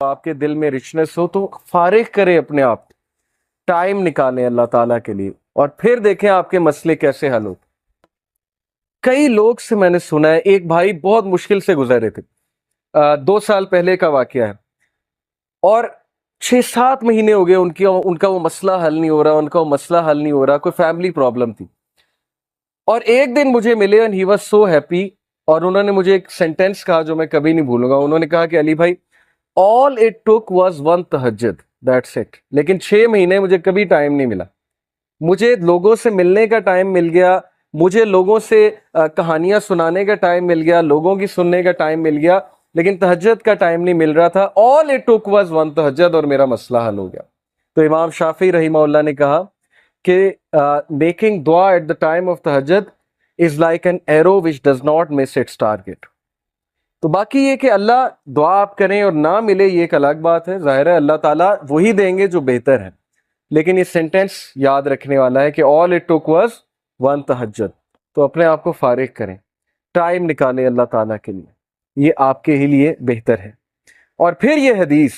آپ کے دل میں رچنس ہو تو فارغ کریں اپنے آپ، ٹائم نکالیں اللہ تعالیٰ کے لیے، اور پھر دیکھیں آپ کے مسئلے کیسے حل ہوتے۔ کئی لوگ سے میں نے سنا ہے، ایک بھائی بہت مشکل سے گزرے تھے، 2 سال پہلے کا واقعہ ہے، اور 6-7 مہینے ہو گئے ان کا وہ مسئلہ حل نہیں ہو رہا، ان کا وہ مسئلہ حل نہیں ہو رہا، کوئی فیملی پرابلم تھی۔ اور ایک دن مجھے ملے and he was so happy، اور انہوں نے مجھے ایک سینٹینس کہا جو میں کبھی نہیں بھولوں گا۔ انہوں نے کہا کہ علی بھائی all it took was one تہجد، that's it۔ لیکن 6 مہینے مجھے کبھی ٹائم نہیں ملا، مجھے لوگوں سے ملنے کا ٹائم مل گیا، مجھے لوگوں سے کہانیاں سنانے کا ٹائم مل گیا، لوگوں کی سننے کا ٹائم مل گیا، لیکن تہجد کا ٹائم نہیں مل رہا تھا۔ all it took was one تہجد، اور میرا مسئلہ حل ہو گیا۔ تو امام شافعی رحمہ اللہ نے کہا کہ میکنگ دعا ایٹ دا ٹائم آف تہجد is like an arrow which does not miss its target. تو باقی یہ کہ اللہ دعا آپ کریں اور نہ ملے یہ ایک الگ بات ہے، ظاہر ہے اللہ تعالیٰ وہی دیں گے جو بہتر ہے، لیکن یہ سینٹینس یاد رکھنے والا ہے کہ all it took was one تہجد۔ تو اپنے آپ کو فارغ کریں، ٹائم نکالیں اللہ تعالیٰ کے لیے، یہ آپ کے ہی لیے بہتر ہے۔ اور پھر یہ حدیث،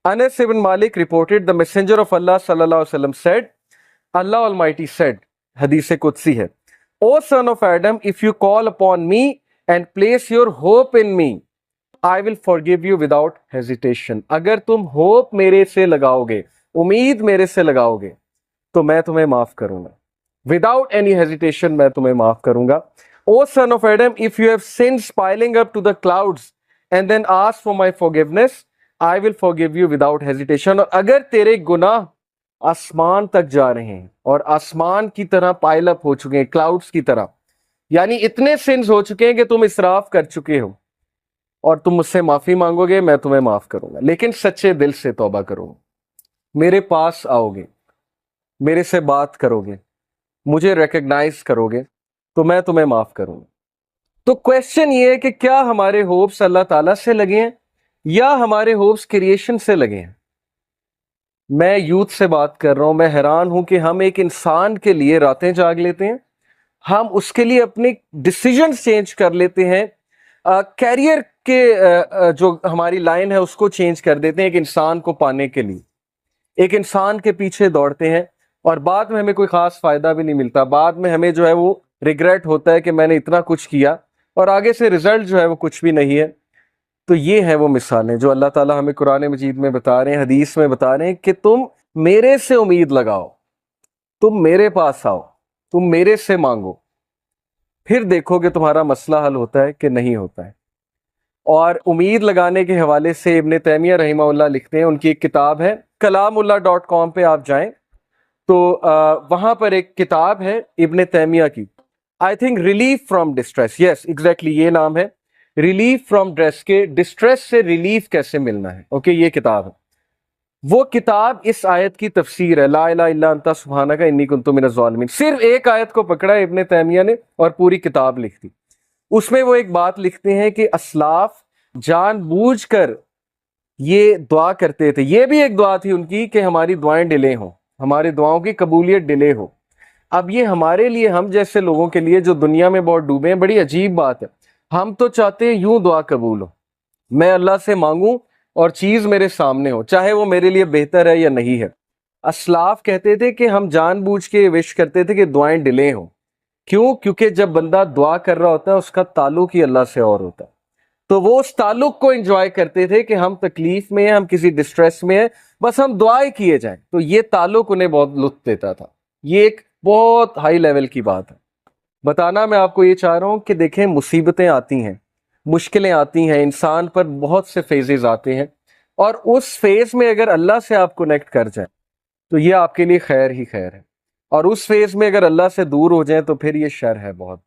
انس بن مالک reported the messenger of Allah صلی اللہ علیہ وسلم said، Allah Almighty said، حدیث قدسی ہے، O son of Adam, if you call upon me and place your hope in me, I will forgive you without hesitation۔ اگر تم ہوپ میرے سے لگاؤ گے، امید میرے سے لگاؤ گے، تو میں تمہیں معاف کروں گا، without any hesitation میں تمہیں معاف کروں گا۔ O son of Adam, if you have sins piling up to the clouds and then ask for my forgiveness, I will forgive you without hesitation۔ اور اگر تیرے گناہ آسمان تک جا رہے ہیں اور آسمان کی طرح پائل اپ ہو چکے ہیں، کلاؤڈز کی طرح، یعنی اتنے سنز ہو چکے ہیں کہ تم اسراف کر چکے ہو، اور تم مجھ سے معافی مانگو گے، میں تمہیں معاف کروں گا، لیکن سچے دل سے توبہ کرو گے، میرے پاس آؤ گے، میرے سے بات کرو گے، مجھے ریکگنائز کرو گے، تو میں تمہیں معاف کروں گا۔ تو کویسچن یہ ہے کہ کیا ہمارے ہوپس اللہ تعالیٰ سے لگے ہیں یا ہمارے ہوپس کریشن سے لگے ہیں؟ میں یوتھ سے بات کر رہا ہوں، میں حیران ہوں کہ ہم ایک انسان کے لیے راتیں جاگ لیتے ہیں، ہم اس کے لیے اپنے ڈیسیجنز چینج کر لیتے ہیں، کیریئر کے جو ہماری لائن ہے اس کو چینج کر دیتے ہیں ایک انسان کو پانے کے لیے، ایک انسان کے پیچھے دوڑتے ہیں، اور بعد میں ہمیں کوئی خاص فائدہ بھی نہیں ملتا، بعد میں ہمیں جو ہے وہ ریگریٹ ہوتا ہے کہ میں نے اتنا کچھ کیا اور آگے سے رزلٹ جو ہے وہ کچھ بھی نہیں ہے۔ تو یہ ہیں وہ مثالیں جو اللہ تعالیٰ ہمیں قرآن مجید میں بتا رہے ہیں، حدیث میں بتا رہے ہیں کہ تم میرے سے امید لگاؤ، تم میرے پاس آؤ، تم میرے سے مانگو، پھر دیکھو کہ تمہارا مسئلہ حل ہوتا ہے کہ نہیں ہوتا ہے۔ اور امید لگانے کے حوالے سے ابن تیمیہ رحمہ اللہ لکھتے ہیں، ان کی ایک کتاب ہے kalamullah.com پہ آپ جائیں تو وہاں پر ایک کتاب ہے ابن تیمیہ کی، I think relief from distress, yes exactly یہ نام ہے، ریلیف فرام ڈسٹریس، کے ڈسٹریس سے ریلیف کیسے ملنا ہے، اوکے یہ کتاب ہے۔ وہ کتاب اس آیت کی تفسیر ہے، لا الہ الا انت سبحانک انی کنت من الظالمین، صرف ایک آیت کو پکڑا ہے ابن تیمیہ نے اور پوری کتاب لکھ دی۔ اس میں وہ ایک بات لکھتے ہیں کہ اسلاف جان بوجھ کر یہ دعا کرتے تھے، یہ بھی ایک دعا تھی ان کی کہ ہماری دعائیں ڈیلے ہوں، ہماری دعاؤں کی قبولیت ڈیلے ہو۔ اب یہ ہمارے لیے، ہم جیسے لوگوں کے لیے جو دنیا میں بہت ڈوبے ہیں، بڑی عجیب بات ہے، ہم تو چاہتے ہیں یوں دعا قبول ہو، میں اللہ سے مانگوں اور چیز میرے سامنے ہو، چاہے وہ میرے لیے بہتر ہے یا نہیں ہے۔ اسلاف کہتے تھے کہ ہم جان بوجھ کے وش کرتے تھے کہ دعائیں ڈیلے ہوں، کیوں؟ کیونکہ جب بندہ دعا کر رہا ہوتا ہے اس کا تعلق ہی اللہ سے اور ہوتا ہے، تو وہ اس تعلق کو انجوائے کرتے تھے کہ ہم تکلیف میں ہیں، ہم کسی ڈسٹریس میں ہیں، بس ہم دعائیں کیے جائیں، تو یہ تعلق انہیں بہت لطف دیتا تھا۔ یہ ایک بہت ہائی لیول کی بات ہے۔ بتانا میں آپ کو یہ چاہ رہا ہوں کہ دیکھیں مصیبتیں آتی ہیں، مشکلیں آتی ہیں، انسان پر بہت سے فیزز آتے ہیں، اور اس فیز میں اگر اللہ سے آپ کنیکٹ کر جائیں تو یہ آپ کے لیے خیر ہی خیر ہے، اور اس فیز میں اگر اللہ سے دور ہو جائیں تو پھر یہ شر ہے بہت۔